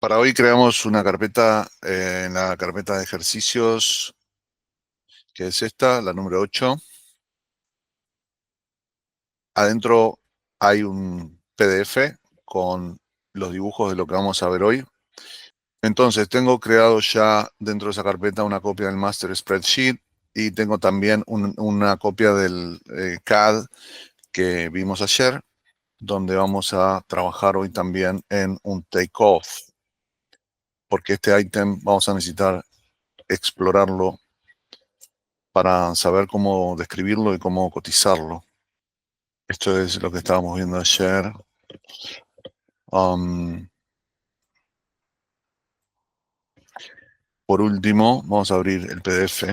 Para hoy creamos una carpeta en la carpeta de ejercicios, que es esta, la número 8. Adentro hay un PDF con los dibujos de lo que vamos a ver hoy. Entonces, tengo creado ya dentro de esa carpeta una copia del Master Spreadsheet y tengo también una copia del CAD que vimos ayer, donde vamos a trabajar hoy también en un takeoff, porque este ítem vamos a necesitar explorarlo para saber cómo describirlo y cómo cotizarlo. Esto es lo que estábamos viendo ayer. Por último, vamos a abrir el PDF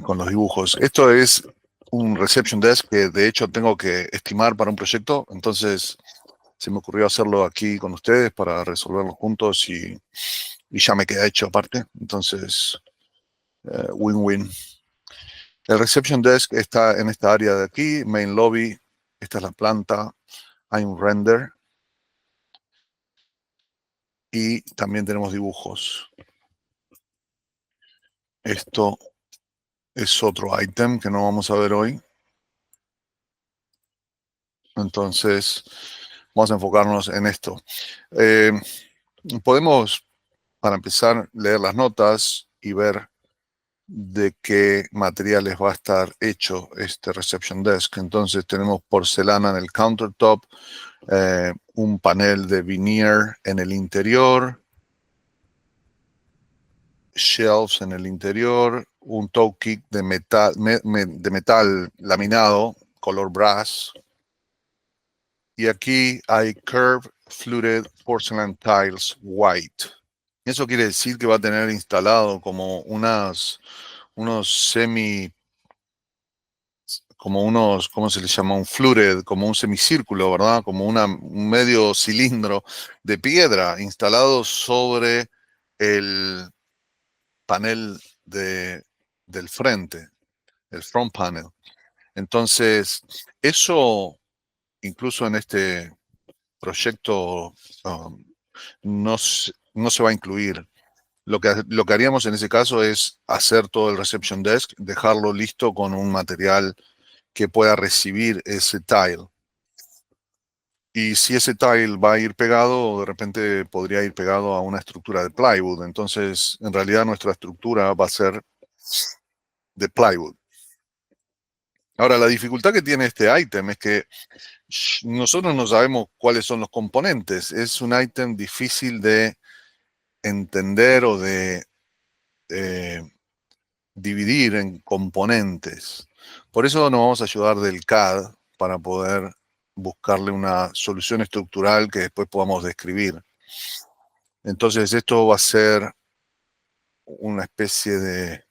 con los dibujos. Esto es un reception desk que de hecho tengo que estimar para un proyecto, entonces se me ocurrió hacerlo aquí con ustedes para resolverlo juntos y ya me queda hecho aparte. Entonces, win-win. El reception desk está en esta área de aquí, main lobby. Esta es la planta. Hay un render. Y también tenemos dibujos. Esto es otro ítem que no vamos a ver hoy. Entonces, vamos a enfocarnos en esto. Podemos, para empezar, leer las notas y ver de qué materiales va a estar hecho este reception desk. Entonces, tenemos porcelana en el countertop, un panel de veneer en el interior, shelves en el interior, un toe kick de metal laminado, color brass. Y aquí hay curved fluted porcelain tiles white. Eso quiere decir que va a tener instalado como unos ¿cómo se le llama? Un fluted, como un semicírculo, ¿verdad? Como un medio cilindro de piedra instalado sobre el panel del frente, el front panel. Entonces, eso incluso en este proyecto no se va a incluir. Lo que haríamos en ese caso es hacer todo el reception desk, dejarlo listo con un material que pueda recibir ese tile. Y si ese tile va a ir pegado, de repente podría ir pegado a una estructura de plywood. Entonces, en realidad nuestra estructura va a ser de plywood. Ahora, la dificultad que tiene este ítem es que nosotros no sabemos cuáles son los componentes. Es un ítem difícil de entender o de dividir en componentes. Por eso nos vamos a ayudar del CAD para poder buscarle una solución estructural que después podamos describir. Entonces, esto va a ser una especie de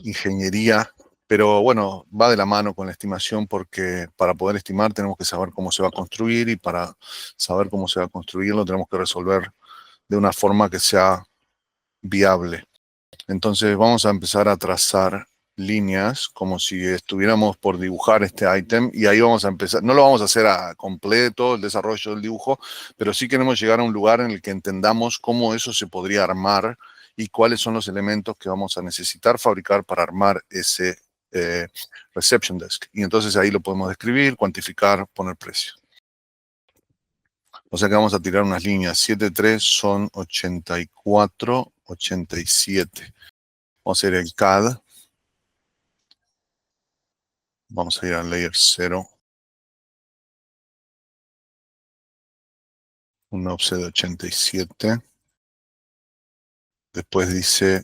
ingeniería, pero bueno, va de la mano con la estimación porque para poder estimar tenemos que saber cómo se va a construir y para saber cómo se va a construir lo tenemos que resolver de una forma que sea viable. Entonces vamos a empezar a trazar líneas como si estuviéramos por dibujar este ítem y ahí vamos a empezar. No lo vamos a hacer a completo el desarrollo del dibujo, pero sí queremos llegar a un lugar en el que entendamos cómo eso se podría armar y cuáles son los elementos que vamos a necesitar fabricar para armar ese reception desk. Y entonces ahí lo podemos describir, cuantificar, poner precio. O sea que vamos a tirar unas líneas. 7,3 son 84, 87. Vamos a ir al CAD. Vamos a ir al layer 0. Un offset de 87. Después dice,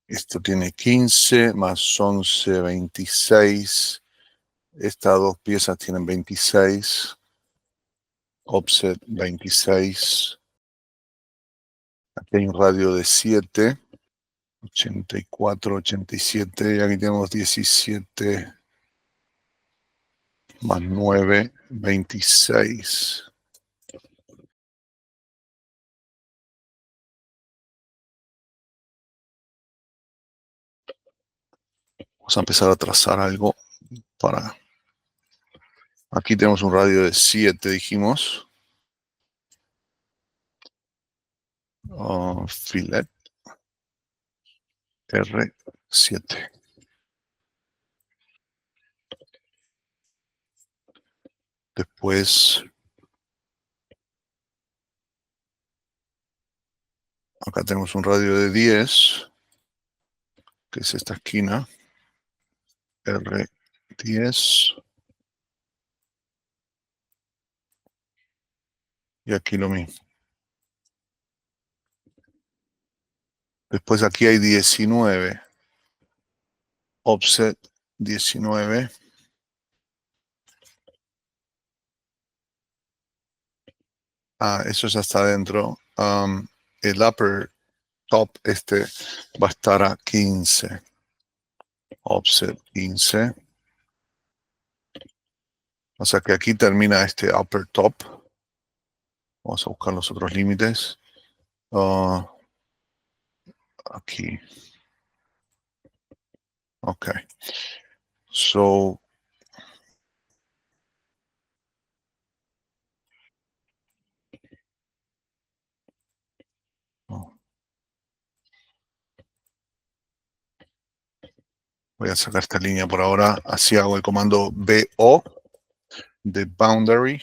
esto tiene 15 más 11, 26. Estas dos piezas tienen 26. Offset 26. Aquí hay un radio de 7. 84, 87. Y aquí tenemos 17 más 9, 26. Vamos a empezar a trazar algo para... Aquí tenemos un radio de 7, dijimos. Fillet R7. Después, acá tenemos un radio de 10, que es esta esquina, R10. Y aquí lo mismo. Después aquí hay 19. Offset 19. Eso ya está adentro. El upper top va a estar a 15. Offset 15. O sea que aquí termina este upper top. Vamos a buscar los otros límites. Aquí. Ok. So, oh, voy a sacar esta línea por ahora. Así hago el comando BO de boundary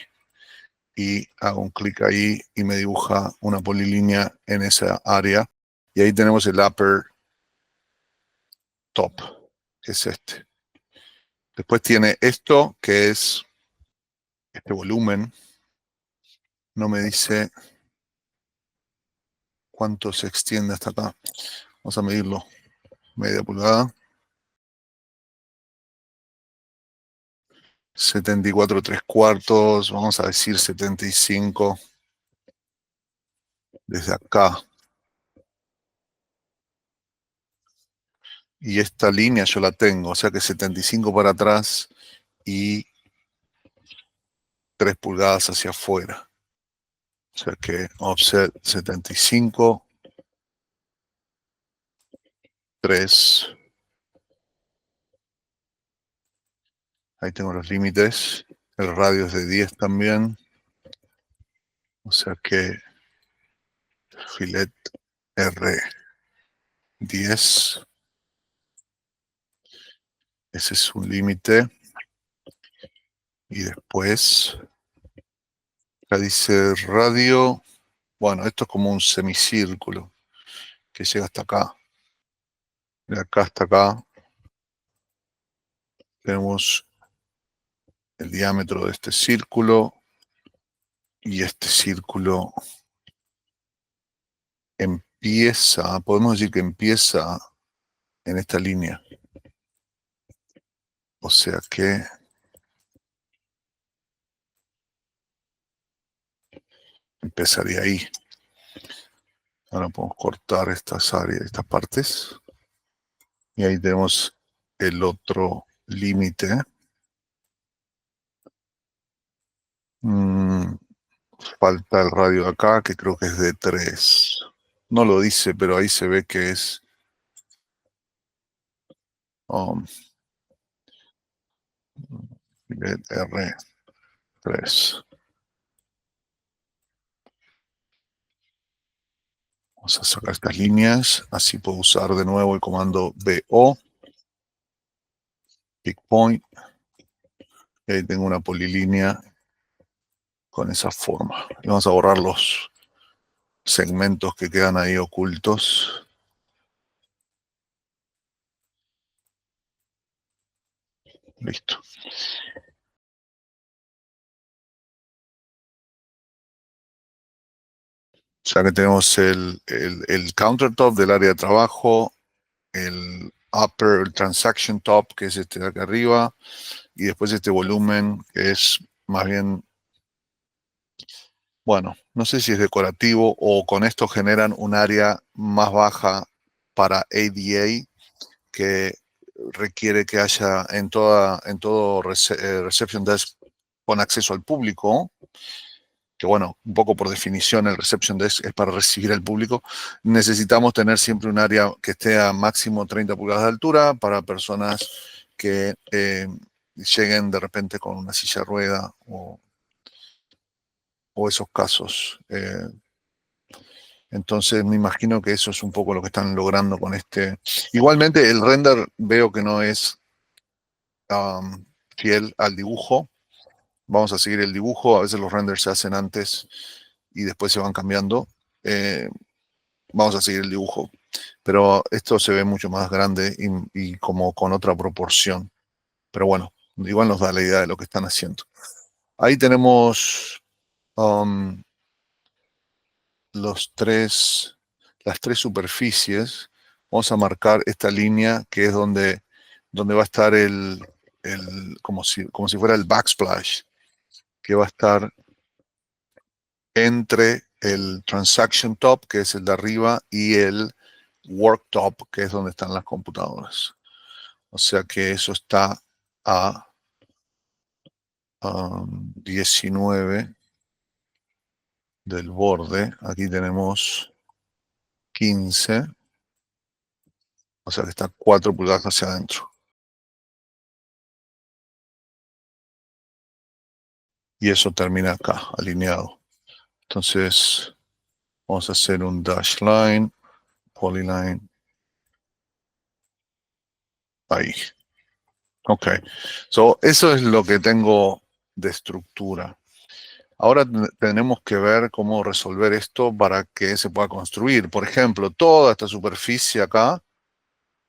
y hago un clic ahí y me dibuja una polilínea en esa área. Y ahí tenemos el upper top, que es este. Después tiene esto, que es este volumen. No me dice cuánto se extiende hasta acá. Vamos a medirlo. Media pulgada. 74 3/4. Vamos a decir 75. Desde acá. Y esta línea yo la tengo. O sea que 75 para atrás y 3 pulgadas hacia afuera. O sea que offset 75. 3. Ahí tengo los límites. El radio es de 10 también. O sea que fillet R10. Ese es un límite. Y después, acá dice radio. Bueno, esto es como un semicírculo que llega hasta acá. De acá hasta acá tenemos el diámetro de este círculo. Y este círculo podemos decir que empieza en esta línea. O sea que empezaría ahí. Ahora podemos cortar estas áreas, estas partes. Y ahí tenemos el otro límite. Falta el radio de acá, que creo que es de 3. No lo dice, pero ahí se ve que es R3. Vamos a sacar estas líneas. Así puedo usar de nuevo el comando BO. Pick point. Y ahí tengo una polilínea con esa forma. Y vamos a borrar los segmentos que quedan ahí ocultos. Listo. Ya que tenemos el countertop del área de trabajo, el upper, el transaction top, que es este de acá arriba, y después este volumen, que es más bien, bueno, no sé si es decorativo o con esto generan un área más baja para ADA que requiere que haya en todo reception desk con acceso al público, que bueno, un poco por definición el reception desk es para recibir al público. Necesitamos tener siempre un área que esté a máximo 30 pulgadas de altura para personas que lleguen de repente con una silla de rueda o esos casos. Entonces me imagino que eso es un poco lo que están logrando con este. Igualmente el render veo que no es fiel al dibujo. Vamos a seguir el dibujo. A veces los renders se hacen antes y después se van cambiando. Vamos a seguir el dibujo. Pero esto se ve mucho más grande y como con otra proporción. Pero bueno, igual nos da la idea de lo que están haciendo. Ahí tenemos las tres superficies. Vamos a marcar esta línea que es donde va a estar como si fuera el backsplash, que va a estar entre el transaction top, que es el de arriba, y el worktop, que es donde están las computadoras. O sea que eso está a 19 del borde. Aquí tenemos 15. O sea que está 4 pulgadas hacia adentro. Y eso termina acá, alineado. Entonces, vamos a hacer un dash line, polyline. Ahí. Ok. So, eso es lo que tengo de estructura. Ahora tenemos que ver cómo resolver esto para que se pueda construir. Por ejemplo, toda esta superficie acá,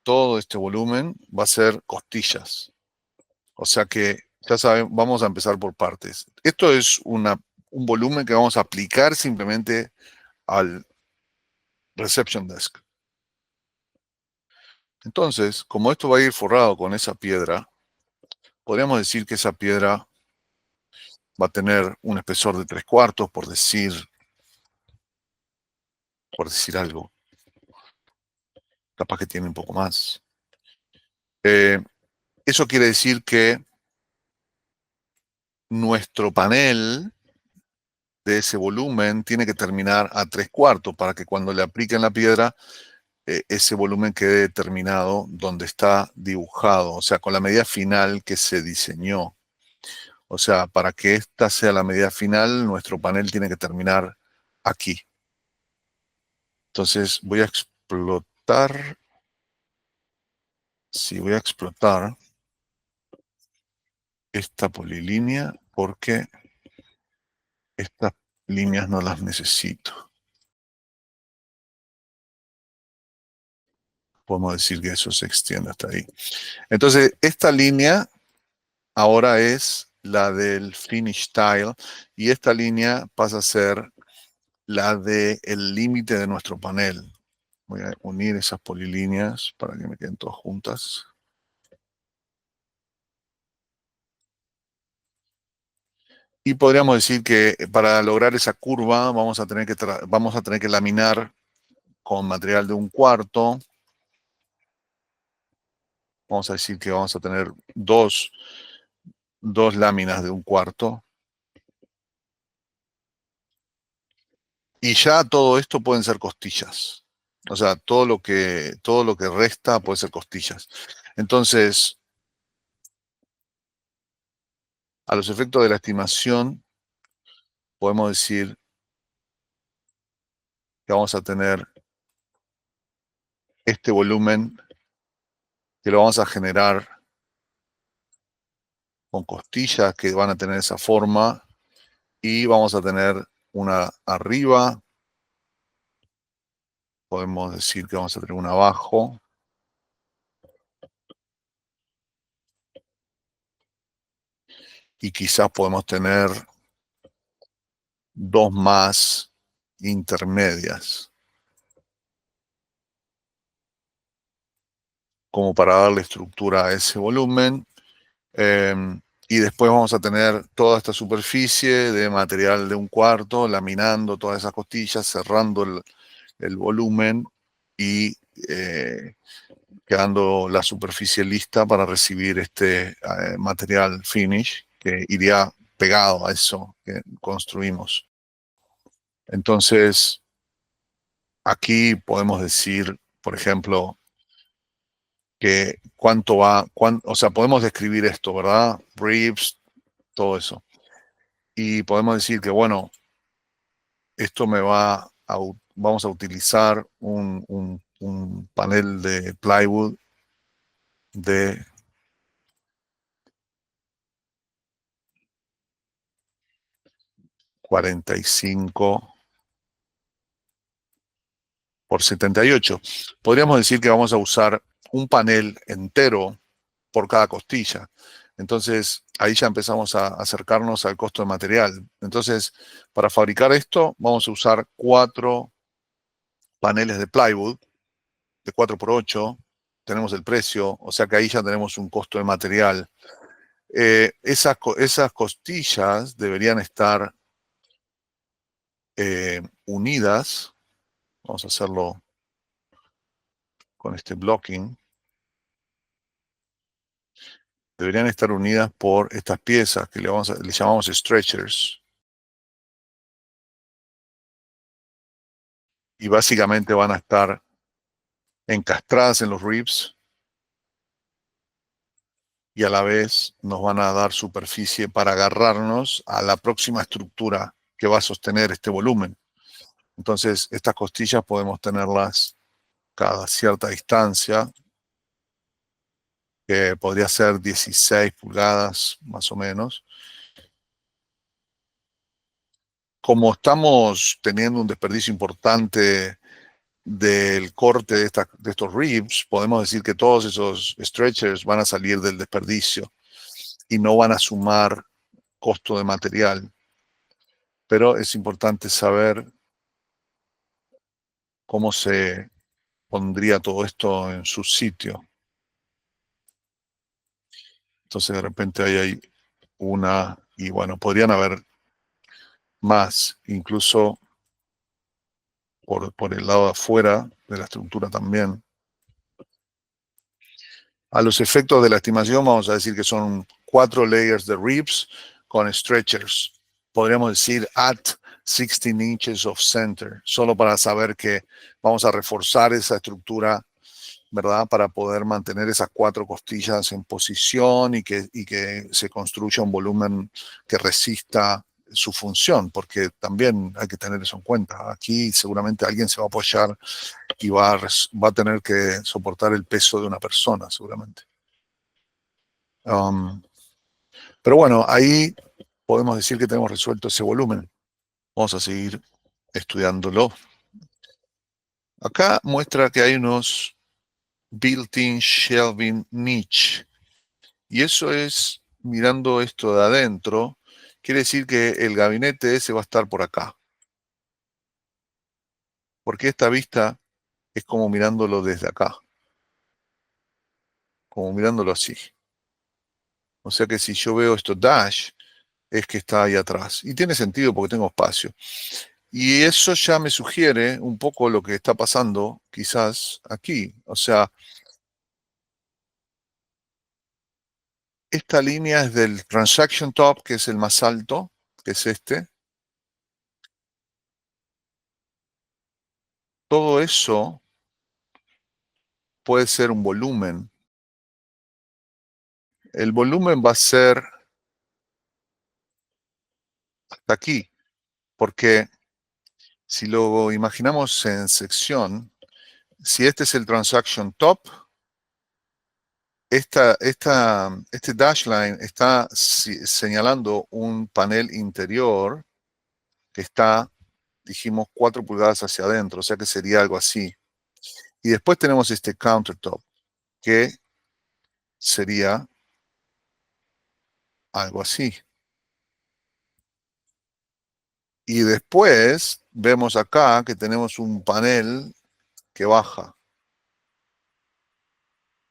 todo este volumen va a ser costillas. O sea que, ya saben, vamos a empezar por partes. Esto es un volumen que vamos a aplicar simplemente al reception desk. Entonces, como esto va a ir forrado con esa piedra, podríamos decir que esa piedra va a tener un espesor de 3/4, por decir algo. Capaz que tiene un poco más. Eso quiere decir que nuestro panel de ese volumen tiene que terminar a 3/4 para que cuando le apliquen la piedra, ese volumen quede determinado donde está dibujado, o sea, con la medida final que se diseñó. O sea, para que esta sea la medida final, nuestro panel tiene que terminar aquí. Entonces voy a explotar. Sí, voy a explotar esta polilínea porque estas líneas no las necesito. Podemos decir que eso se extiende hasta ahí. Entonces, esta línea ahora es la del finish tile y esta línea pasa a ser la del límite de nuestro panel. Voy a unir esas polilíneas para que me queden todas juntas. Y podríamos decir que para lograr esa curva vamos a tener que laminar con material de 1/4. Vamos a decir que vamos a tener dos láminas de 1/4. Y ya todo esto pueden ser costillas. O sea, todo lo que resta puede ser costillas. Entonces, a los efectos de la estimación, podemos decir que vamos a tener este volumen que lo vamos a generar con costillas que van a tener esa forma y vamos a tener una arriba, podemos decir que vamos a tener una abajo y quizás podemos tener dos más intermedias como para darle estructura a ese volumen. Y después vamos a tener toda esta superficie de material de 1/4, laminando todas esas costillas, cerrando el volumen y quedando la superficie lista para recibir este material finish que iría pegado a eso que construimos. Entonces, aquí podemos decir, por ejemplo, que cuánto va, o sea, podemos describir esto, ¿verdad? Briefs, todo eso. Y podemos decir que, bueno, esto me va vamos a utilizar un panel de plywood de 45 por 78. Podríamos decir que vamos a usar un panel entero por cada costilla. Entonces, ahí ya empezamos a acercarnos al costo de material. Entonces, para fabricar esto, vamos a usar 4 paneles de plywood de 4 por 8. Tenemos el precio, o sea que ahí ya tenemos un costo de material. Esas costillas deberían estar unidas. Vamos a hacerlo con este blocking. Deberían estar unidas por estas piezas que le llamamos stretchers. Y básicamente van a estar encastradas en los ribs y a la vez nos van a dar superficie para agarrarnos a la próxima estructura que va a sostener este volumen. Entonces, estas costillas podemos tenerlas cada cierta distancia, que podría ser 16 pulgadas más o menos. Como estamos teniendo un desperdicio importante del corte de estos ribs, podemos decir que todos esos stretchers van a salir del desperdicio y no van a sumar costo de material. Pero es importante saber cómo se pondría todo esto en su sitio. Entonces de repente hay una, y bueno, podrían haber más, incluso por el lado de afuera de la estructura también. A los efectos de la estimación vamos a decir que son 4 layers de ribs con stretchers. Podríamos decir at 16 inches of center, solo para saber que vamos a reforzar esa estructura, ¿verdad? Para poder mantener esas 4 costillas en posición y que se construya un volumen que resista su función, porque también hay que tener eso en cuenta. Aquí seguramente alguien se va a apoyar y va a tener que soportar el peso de una persona, seguramente. Pero bueno, ahí podemos decir que tenemos resuelto ese volumen. Vamos a seguir estudiándolo. Acá muestra que hay unos built-in shelving niche. Y eso es, mirando esto de adentro, quiere decir que el gabinete ese va a estar por acá. Porque esta vista es como mirándolo desde acá. Como mirándolo así. O sea que si yo veo esto dash, es que está ahí atrás. Y tiene sentido porque tengo espacio. Y eso ya me sugiere un poco lo que está pasando quizás aquí. O sea, esta línea es del transaction top, que es el más alto, que es este. Todo eso puede ser un volumen. El volumen va a ser hasta aquí, porque si lo imaginamos en sección, si este es el transaction top, este dash line está señalando un panel interior que está, dijimos, 4 pulgadas hacia adentro, o sea que sería algo así. Y después tenemos este countertop, que sería algo así. Y después vemos acá que tenemos un panel que baja.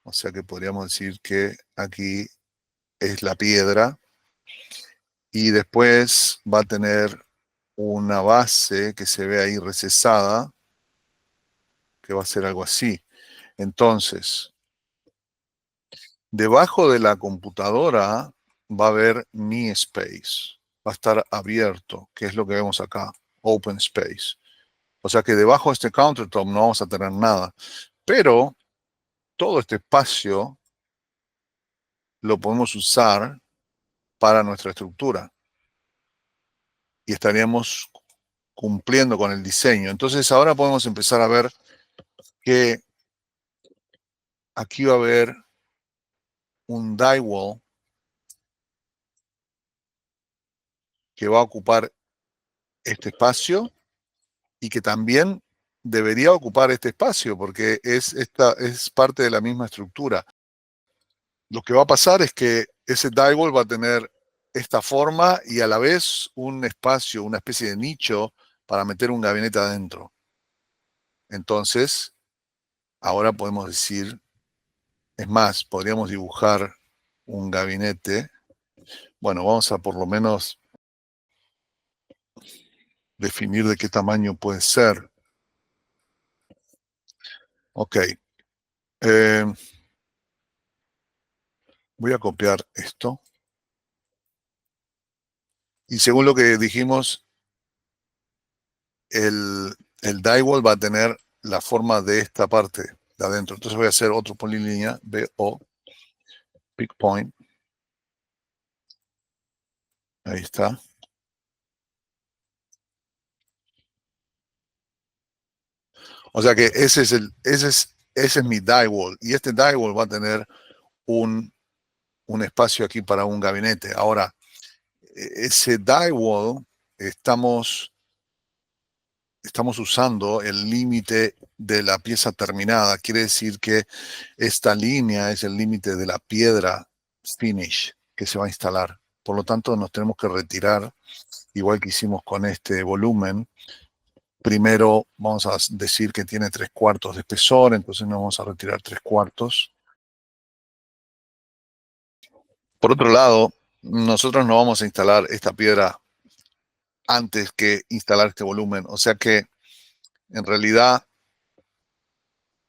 O sea que podríamos decir que aquí es la piedra y después va a tener una base que se ve ahí recesada, que va a ser algo así. Entonces, debajo de la computadora va a haber mi space, va a estar abierto, que es lo que vemos acá, open space. O sea que debajo de este countertop no vamos a tener nada, pero todo este espacio lo podemos usar para nuestra estructura y estaríamos cumpliendo con el diseño. Entonces ahora podemos empezar a ver que aquí va a haber un die wall que va a ocupar este espacio y que también debería ocupar este espacio porque es parte de la misma estructura. Lo que va a pasar es que ese die wall va a tener esta forma y a la vez un espacio, una especie de nicho para meter un gabinete adentro. Entonces, ahora podemos decir, es más, podríamos dibujar un gabinete. Bueno, vamos a por lo menos definir de qué tamaño puede ser. Ok. Eh, voy a copiar esto. Y según lo que dijimos, el die wall va a tener la forma de esta parte de adentro. Entonces voy a hacer otro polilínea, BO, pick point. Ahí está. O sea que ese es mi die wall. Y este die wall va a tener un, un espacio aquí para un gabinete. Ahora, ese die wall estamos usando el límite de la pieza terminada. Quiere decir que esta línea es el límite de la piedra finish que se va a instalar. Por lo tanto, nos tenemos que retirar, igual que hicimos con este volumen. Primero vamos a decir que tiene 3/4 de espesor, entonces nos vamos a retirar 3/4. Por otro lado, nosotros no vamos a instalar esta piedra antes que instalar este volumen. O sea que, en realidad,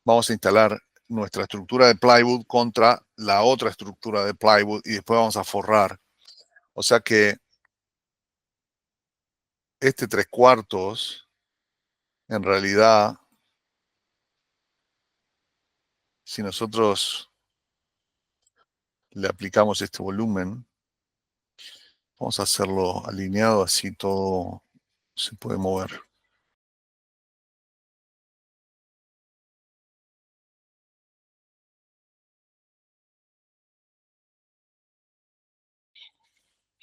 vamos a instalar nuestra estructura de plywood contra la otra estructura de plywood y después vamos a forrar. O sea que este 3/4, en realidad, si nosotros le aplicamos este volumen, vamos a hacerlo alineado, así todo se puede mover.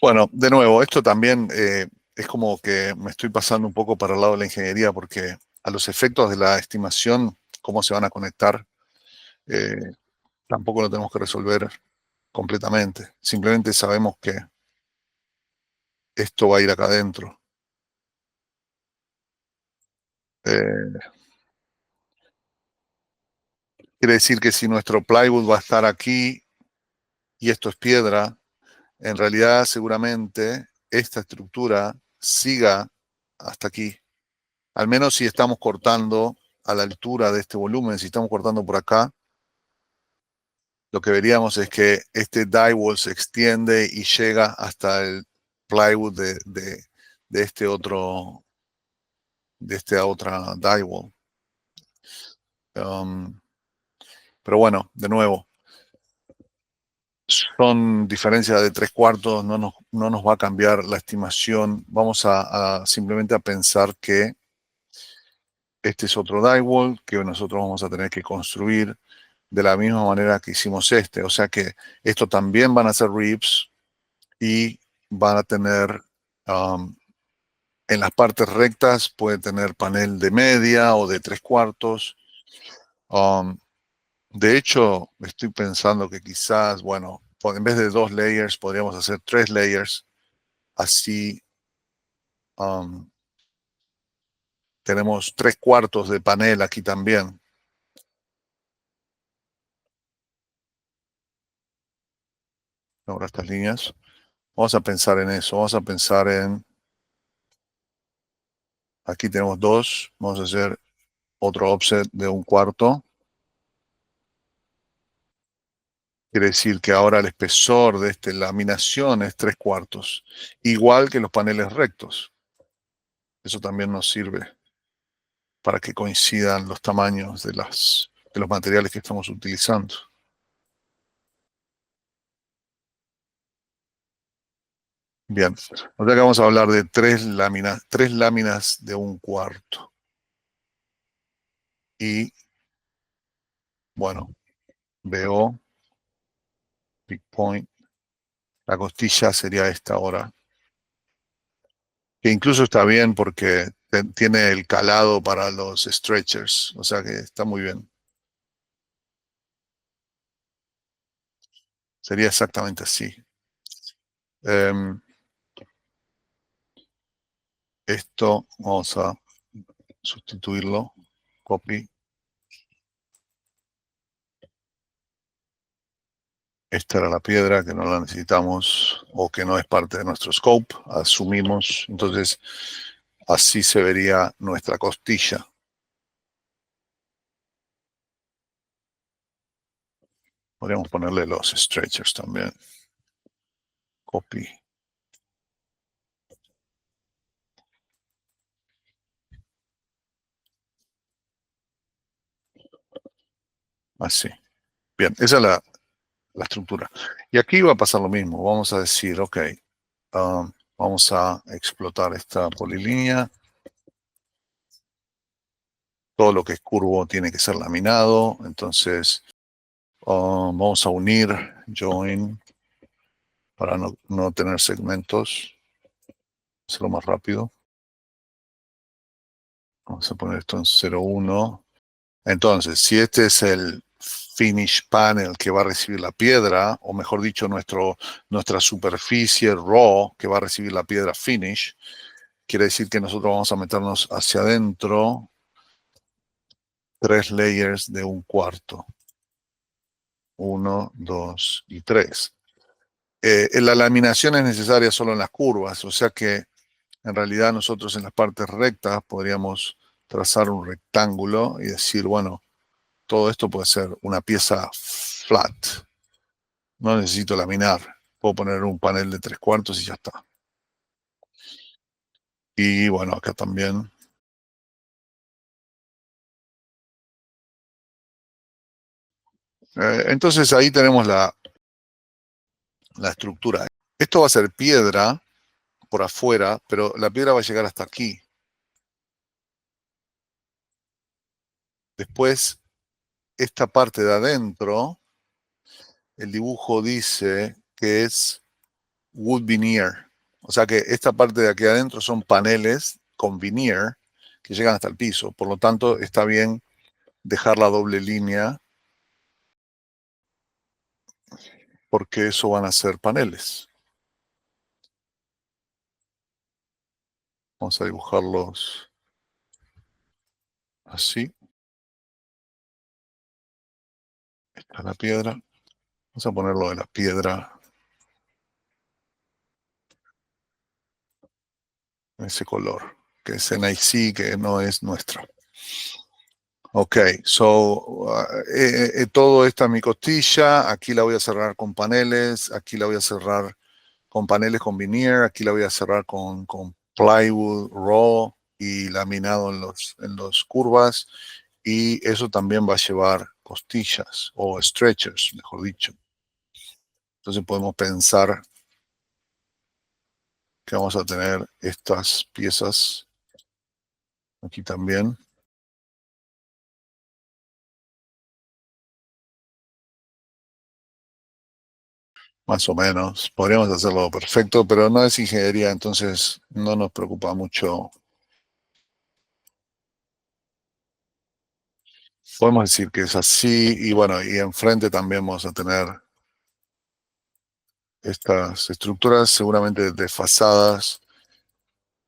Bueno, de nuevo, esto también es como que me estoy pasando un poco para el lado de la ingeniería, porque a los efectos de la estimación, cómo se van a conectar, eh, tampoco lo tenemos que resolver completamente. Simplemente sabemos que esto va a ir acá adentro. Eh, quiere decir que si nuestro plywood va a estar aquí y esto es piedra, en realidad seguramente esta estructura siga hasta aquí. Al menos si estamos cortando a la altura de este volumen, si estamos cortando por acá, lo que veríamos es que este die wall se extiende y llega hasta el plywood de este otro, de esta otra die wall. Pero bueno, de nuevo, son diferencias de 3/4, no nos va a cambiar la estimación. Vamos a simplemente a pensar que este es otro die wall que nosotros vamos a tener que construir de la misma manera que hicimos este. O sea que esto también van a ser ribs y van a tener, en las partes rectas puede tener panel de media o de 3/4. Um, de hecho, estoy pensando que quizás, bueno, en vez de 2 layers, podríamos hacer 3 layers. Así tenemos 3/4 de panel aquí también. Ahora estas líneas. Vamos a pensar en eso. Vamos a pensar en, aquí tenemos 2. Vamos a hacer otro offset de 1/4. Quiere decir que ahora el espesor de esta laminación es 3/4, igual que los paneles rectos. Eso también nos sirve para que coincidan los tamaños de los materiales que estamos utilizando. Bien, o sea que vamos a hablar de tres láminas de 1/4. Y bueno, BO, Big Point, la costilla sería esta ahora, que incluso está bien porque tiene el calado para los stretchers, o sea que está muy bien. Sería exactamente así. Em, Esto vamos a sustituirlo. Copy. Esta era la piedra que no la necesitamos o que no es parte de nuestro scope. Asumimos. Entonces, así se vería nuestra costilla. Podríamos ponerle los stretchers también. Copy. Así. Bien, esa es la estructura. Y aquí va a pasar lo mismo. Vamos a decir, ok, vamos a explotar esta polilínea. Todo lo que es curvo tiene que ser laminado. Entonces, vamos a unir join para no tener segmentos. Hacerlo más rápido. Vamos a poner esto en 0,1. Entonces, si este es el finish panel que va a recibir la piedra, o mejor dicho, nuestra superficie raw que va a recibir la piedra finish, quiere decir que nosotros vamos a meternos hacia adentro 3 layers de 1/4. 1, 2 y 3. La laminación es necesaria solo en las curvas, o sea que en realidad nosotros en las partes rectas podríamos trazar un rectángulo y decir, bueno, todo esto puede ser una pieza flat. No necesito laminar. Puedo poner un panel de 3/4 y ya está. Y bueno, acá también. Entonces ahí tenemos la estructura. Esto va a ser piedra por afuera, pero la piedra va a llegar hasta aquí. Después, esta parte de adentro, el dibujo dice que es wood veneer. O sea que esta parte de aquí adentro son paneles con veneer que llegan hasta el piso. Por lo tanto, está bien dejar la doble línea porque eso van a ser paneles. Vamos a dibujarlos así. Esta es la piedra. Vamos a ponerlo de la piedra en ese color, que es NIC, que no es nuestra. Ok, todo esta es mi costilla. Aquí la voy a cerrar con paneles. Aquí la voy a cerrar con paneles con veneer. Aquí la voy a cerrar con plywood raw y laminado en los curvas. Y eso también va a llevar costillas o stretchers, mejor dicho. Entonces podemos pensar que vamos a tener estas piezas aquí también. Más o menos. Podríamos hacerlo perfecto, pero no es ingeniería, entonces no nos preocupa mucho. Podemos decir que es así y bueno, y enfrente también vamos a tener estas estructuras seguramente desfasadas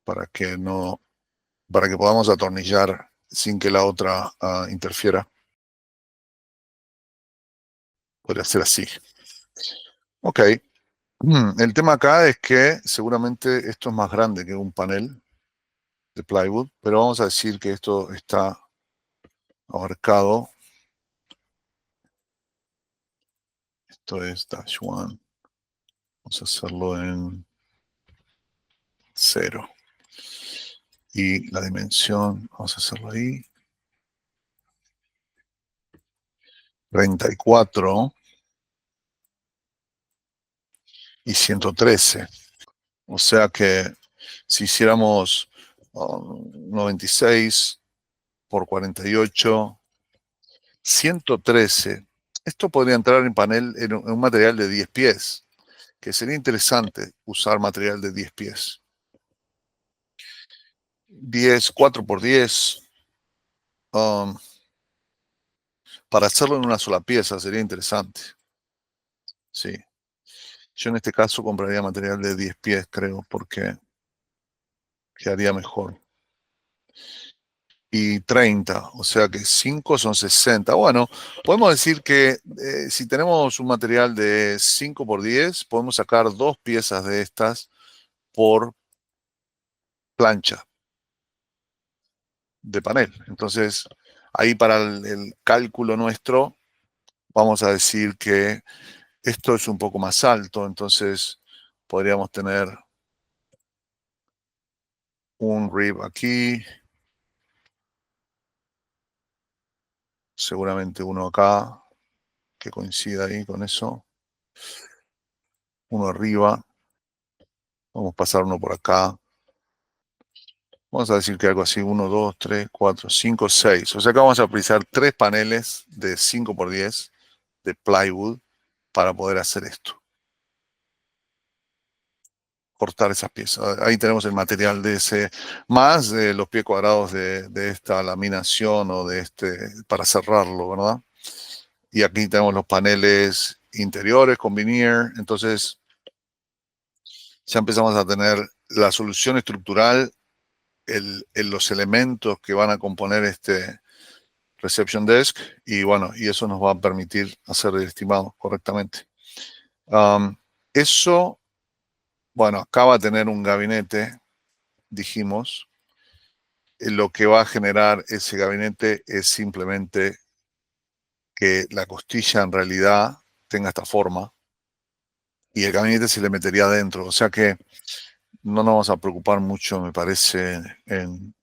para que no, para que podamos atornillar sin que la otra interfiera. Podría ser así. Ok. El tema acá es que seguramente esto es más grande que un panel de plywood, pero vamos a decir que esto está abarcado. Esto es dash one. Vamos a hacerlo en 0. Y la dimensión, vamos a hacerlo ahí. 34 y 113. O sea que si hiciéramos 96 por 48, 113, esto podría entrar en panel en un material de 10 pies, que sería interesante usar material de 10 pies. 10, 4 por 10, um, para hacerlo en una sola pieza sería interesante. Sí. Yo en este caso compraría material de 10 pies, creo, porque quedaría mejor. Y 30, o sea que 5 son 60. Bueno, podemos decir que si tenemos un material de 5 por 10, podemos sacar 2 piezas de estas por plancha de panel. Entonces, ahí para el cálculo nuestro, vamos a decir que esto es un poco más alto, entonces podríamos tener un rib aquí, seguramente uno acá, que coincida ahí con eso, uno arriba, vamos a pasar uno por acá, vamos a decir que algo así, 1, 2, 3, 4, 5, 6, o sea que vamos a utilizar 3 paneles de 5 por 10 de plywood para poder hacer esto, cortar esas piezas. Ahí tenemos el material de ese, más de los pies cuadrados de esta laminación o de este, para cerrarlo, ¿verdad? Y aquí tenemos los paneles interiores con veneer, entonces ya empezamos a tener la solución estructural, los elementos que van a componer este reception desk, y bueno, y eso nos va a permitir hacer el estimado correctamente. Eso, bueno, acá va a tener un gabinete, dijimos. Lo que va a generar ese gabinete es simplemente que la costilla en realidad tenga esta forma y el gabinete se le metería adentro. O sea que no nos vamos a preocupar mucho, me parece, en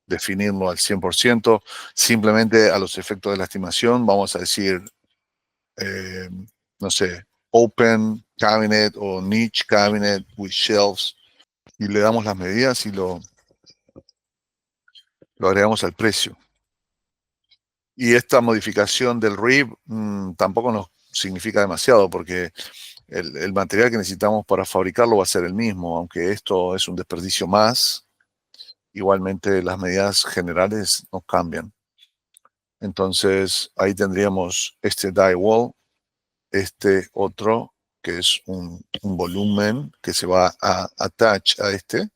definirlo al 100%. Simplemente a los efectos de la estimación vamos a decir, eh, no sé, open cabinet o niche cabinet with shelves, y le damos las medidas y lo agregamos al precio. Y esta modificación del rib tampoco nos significa demasiado porque el material que necesitamos para fabricarlo va a ser el mismo, aunque esto es un desperdicio más, igualmente las medidas generales no cambian. Entonces ahí tendríamos este die wall, este otro que es un volumen que se va a attach a este,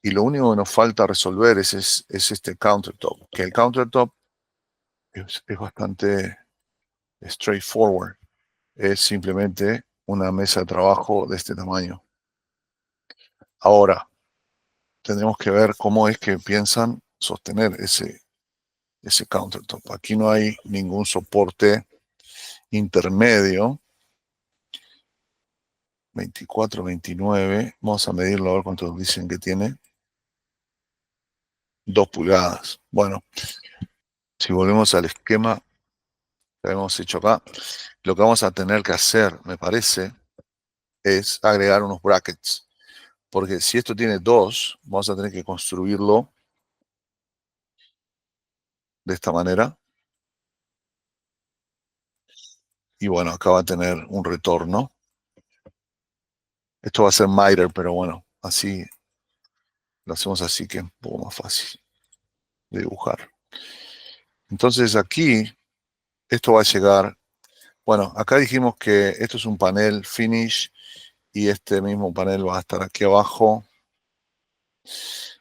y lo único que nos falta resolver es este countertop, que el countertop es bastante straightforward. Es simplemente una mesa de trabajo de este tamaño. Ahora, tendremos que ver cómo es que piensan sostener ese countertop. Aquí no hay ningún soporte intermedio. 24, 29. Vamos a medirlo a ver cuánto dicen que tiene. 2 pulgadas. Bueno, si volvemos al esquema que hemos hecho acá, lo que vamos a tener que hacer, me parece, es agregar unos brackets. Porque si esto tiene 2, vamos a tener que construirlo de esta manera. Y bueno, acá va a tener un retorno. Esto va a ser miter, pero bueno, así lo hacemos así que es un poco más fácil de dibujar. Entonces aquí, esto va a llegar. Bueno, acá dijimos que esto es un panel finish y este mismo panel va a estar aquí abajo.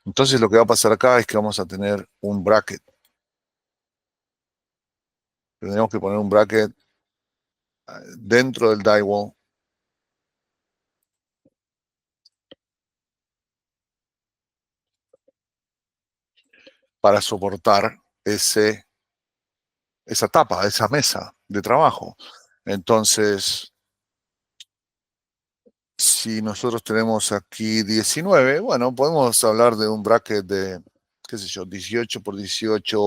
Entonces lo que va a pasar acá es que vamos a tener un bracket. Tendremos que poner un bracket dentro del die wall para soportar esa tapa, esa mesa de trabajo. Entonces, si nosotros tenemos aquí 19, bueno, podemos hablar de un bracket de, qué sé yo, 18 por 18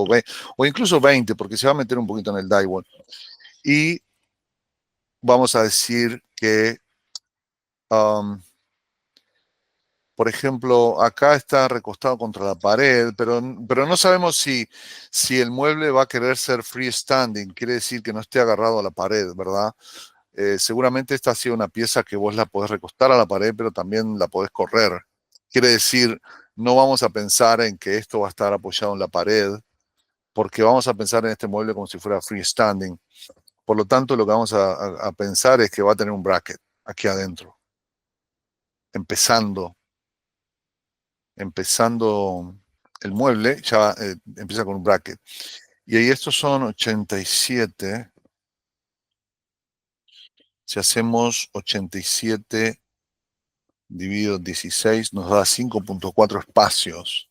o incluso 20, porque se va a meter un poquito en el die wall. Y vamos a decir que por ejemplo, acá está recostado contra la pared, pero no sabemos si el mueble va a querer ser freestanding, quiere decir que no esté agarrado a la pared, ¿verdad? Seguramente esta ha sido una pieza que vos la podés recostar a la pared, pero también la podés correr. Quiere decir, no vamos a pensar en que esto va a estar apoyado en la pared, porque vamos a pensar en este mueble como si fuera freestanding. Por lo tanto, lo que vamos a pensar es que va a tener un bracket aquí adentro, empezando, empezando el mueble, ya empieza con un bracket. Y ahí estos son 87. Si hacemos 87 dividido en 16, nos da 5.4 espacios.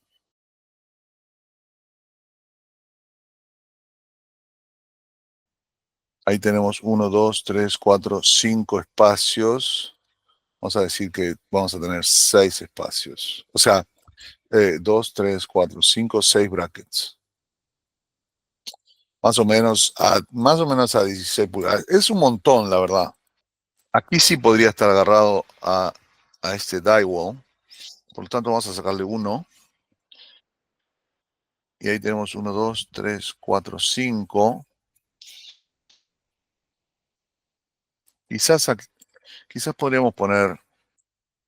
Ahí tenemos 1, 2, 3, 4, 5 espacios. Vamos a decir que vamos a tener 6 espacios. O sea, 2, 3, 4, 5, 6 brackets. Más o menos a 16 pulgadas. Es un montón, la verdad. Aquí sí podría estar agarrado a este drywall. Por lo tanto, vamos a sacarle 1. Y ahí tenemos 1, 2, 3, 4, 5. Quizás podríamos poner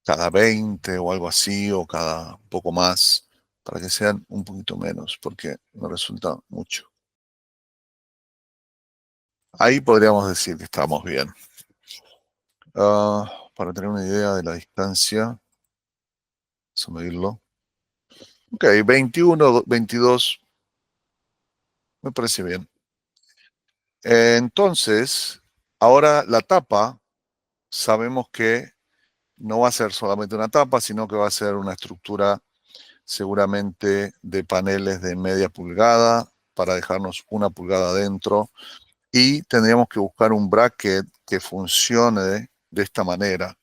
cada 20 o algo así, o cada poco más, para que sean un poquito menos, porque no resulta mucho. Ahí podríamos decir que estamos bien. Para tener una idea de la distancia, vamos a medirlo. Ok, 21, 22, me parece bien. Entonces, ahora la tapa, sabemos que no va a ser solamente una tapa, sino que va a ser una estructura seguramente de paneles de media pulgada para dejarnos 1 pulgada adentro, y tendríamos que buscar un bracket que funcione de esta manera.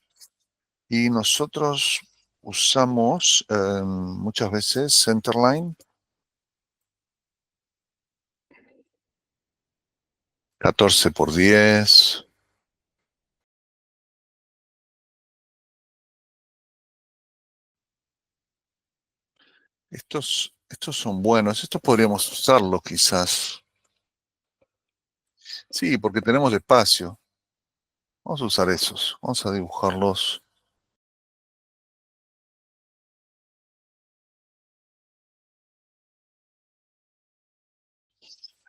Y nosotros usamos muchas veces Centerline 14 por 10. Estos son buenos, estos podríamos usarlos quizás. Sí, porque tenemos espacio. Vamos a usar esos, vamos a dibujarlos.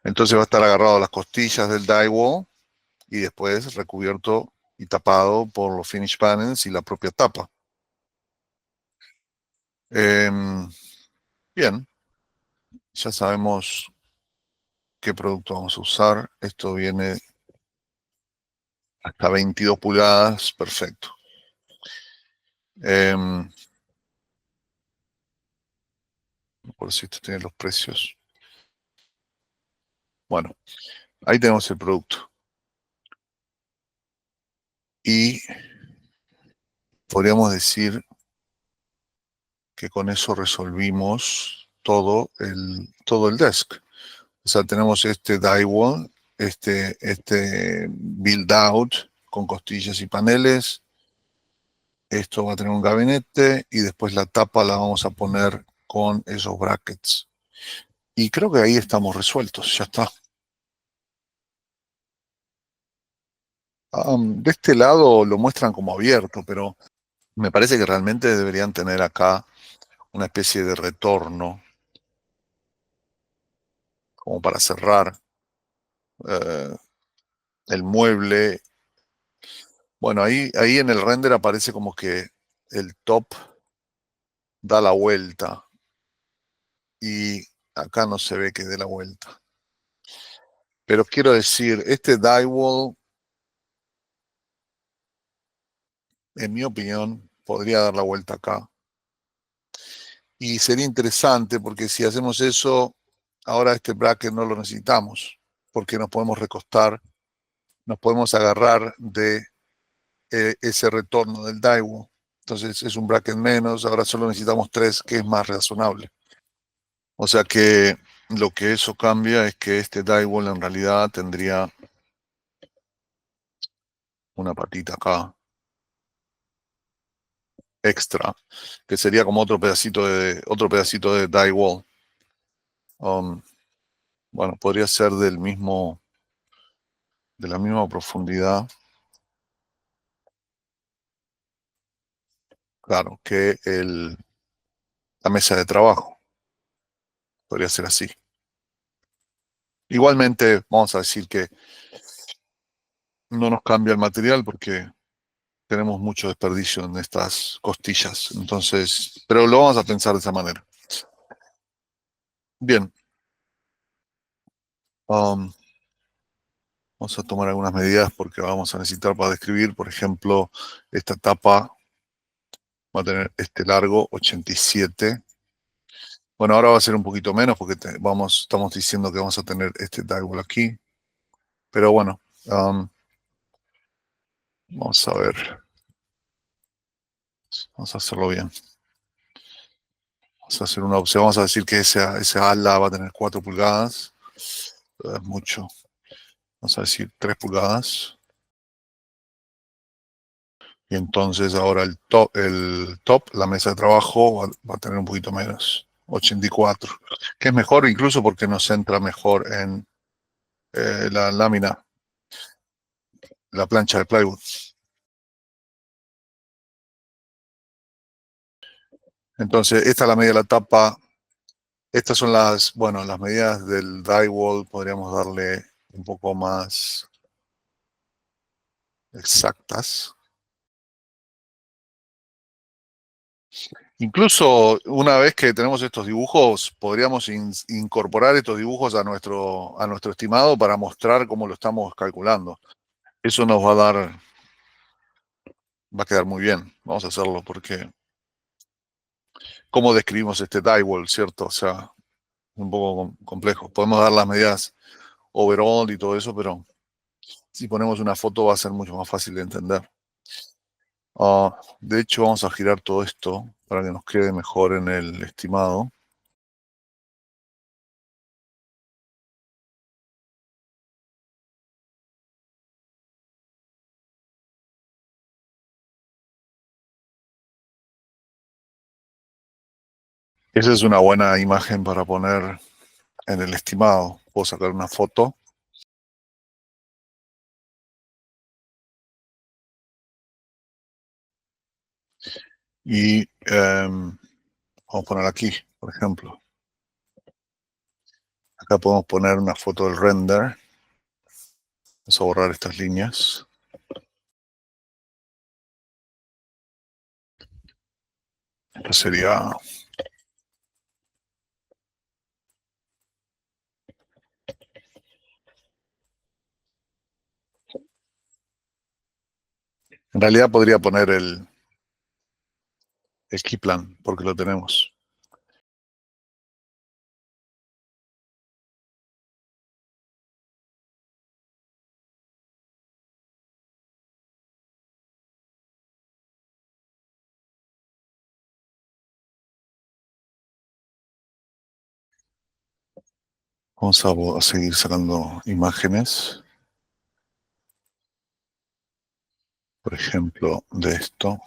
Entonces va a estar agarrado a las costillas del drywall y después recubierto y tapado por los finish panels y la propia tapa. Em, Bien, ya sabemos qué producto vamos a usar. Esto viene hasta 22 pulgadas, perfecto. Por si esto tiene los precios. Bueno, ahí tenemos el producto. Y podríamos decir que con eso resolvimos todo el desk. O sea, tenemos este drywall, este build out con costillas y paneles. Esto va a tener un gabinete y después la tapa la vamos a poner con esos brackets. Y creo que ahí estamos resueltos, ya está. De este lado lo muestran como abierto, pero me parece que realmente deberían tener acá una especie de retorno como para cerrar eh, el mueble. Bueno, ahí en el render aparece como que el top da la vuelta y acá no se ve que dé la vuelta. Pero quiero decir, este drywall, en mi opinión, podría dar la vuelta acá. Y sería interesante porque si hacemos eso, ahora este bracket no lo necesitamos, porque nos podemos recostar, nos podemos agarrar de ese retorno del drywall. Entonces es un bracket menos, ahora solo necesitamos 3, que es más razonable. O sea que lo que eso cambia es que este drywall en realidad tendría una patita acá. extra, que sería como otro pedacito de drywall. Bueno, podría ser de la misma profundidad, claro, que la mesa de trabajo. Podría ser así. Igualmente, vamos a decir que no nos cambia el material porque tenemos mucho desperdicio en estas costillas. Entonces, pero lo vamos a pensar de esa manera. Bien, um, vamos a tomar algunas medidas porque vamos a necesitar para describir, por ejemplo, esta tapa va a tener este largo 87. Bueno, ahora va a ser un poquito menos porque estamos diciendo que vamos a tener este drywall aquí. Pero bueno, vamos a ver. Vamos a hacerlo bien. Vamos a hacer una opción. Vamos a decir que esa ala va a tener 4 pulgadas. Es mucho. Vamos a decir 3 pulgadas. Y entonces ahora el top, la mesa de trabajo, va a tener un poquito menos. 84. Que es mejor incluso porque nos centra mejor en la lámina, la plancha de plywood. Entonces, esta es la medida de la tapa. Estas son las medidas del drywall. Podríamos darle un poco más exactas. Incluso una vez que tenemos estos dibujos, podríamos incorporar estos dibujos a nuestro estimado para mostrar cómo lo estamos calculando. Eso nos va a quedar muy bien. Vamos a hacerlo porque cómo describimos este drywall, ¿cierto? O sea, un poco complejo. Podemos dar las medidas overall y todo eso, pero si ponemos una foto va a ser mucho más fácil de entender. De hecho, vamos a girar todo esto para que nos quede mejor en el estimado. Esa es una buena imagen para poner en el estimado. Puedo sacar una foto y vamos a poner aquí, por ejemplo. Acá podemos poner una foto del render. Vamos a borrar estas líneas. Esto sería... En realidad podría poner el key plan, porque lo tenemos. Vamos a seguir sacando imágenes, por ejemplo, de esto.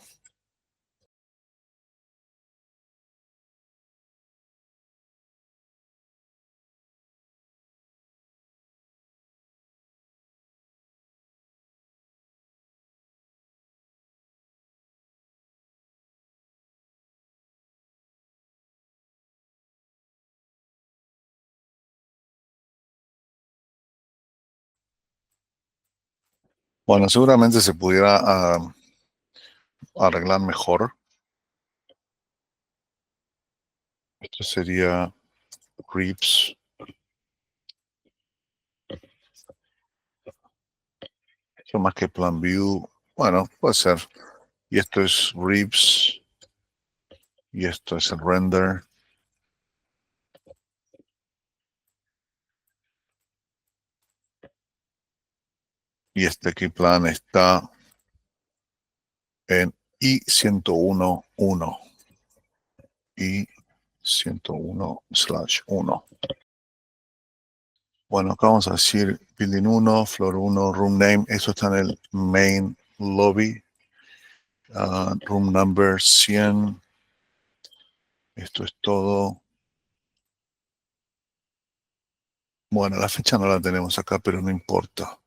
Bueno, seguramente se pudiera arreglar mejor. Esto sería ribs. Esto más que plan view. Bueno, puede ser. Y esto es ribs. Y esto es el render. Y este key plan está en I101.1. I101/1. Bueno, acá vamos a decir building 1, floor 1, room name. Eso está en el main lobby. Room number 100. Esto es todo. Bueno, la fecha no la tenemos acá, pero no importa.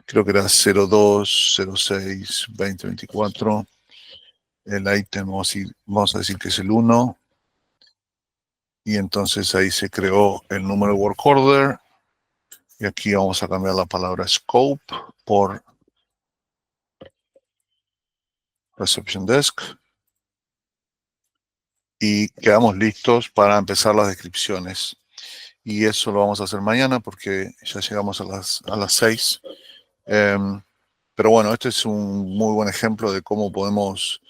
Creo que era 02/06/2024. El ítem, vamos a decir que es el 1. Y entonces ahí se creó el número de work order. Y aquí vamos a cambiar la palabra scope por reception desk. Y quedamos listos para empezar las descripciones. Y eso lo vamos a hacer mañana porque ya llegamos a las 6. Pero bueno, este es un muy buen ejemplo de cómo podemos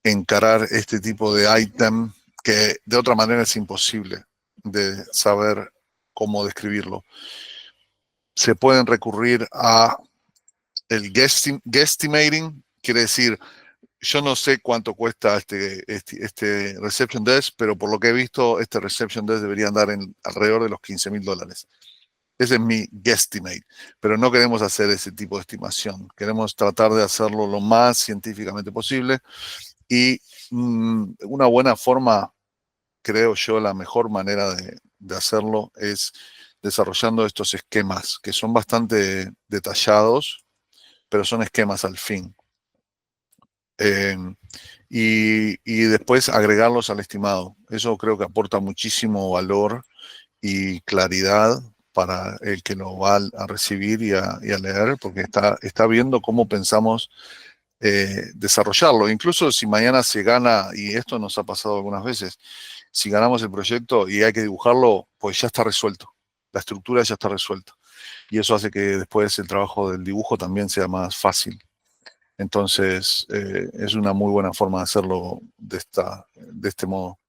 encarar este tipo de ítem que de otra manera es imposible de saber cómo describirlo. Se pueden recurrir a el guesstimating, quiere decir, yo no sé cuánto cuesta este reception desk, pero por lo que he visto, este reception desk debería andar en alrededor de los $15,000. Ese es mi guesstimate, pero no queremos hacer ese tipo de estimación. Queremos tratar de hacerlo lo más científicamente posible y una buena forma, creo yo, la mejor manera de hacerlo es desarrollando estos esquemas que son bastante detallados, pero son esquemas al fin. Y después agregarlos al estimado. Eso creo que aporta muchísimo valor y claridad para el que lo va a recibir y a leer, porque está viendo cómo pensamos desarrollarlo. Incluso si mañana se gana, y esto nos ha pasado algunas veces, si ganamos el proyecto y hay que dibujarlo, pues ya está resuelto. La estructura ya está resuelta. Y eso hace que después el trabajo del dibujo también sea más fácil. Entonces, es una muy buena forma de hacerlo de este modo.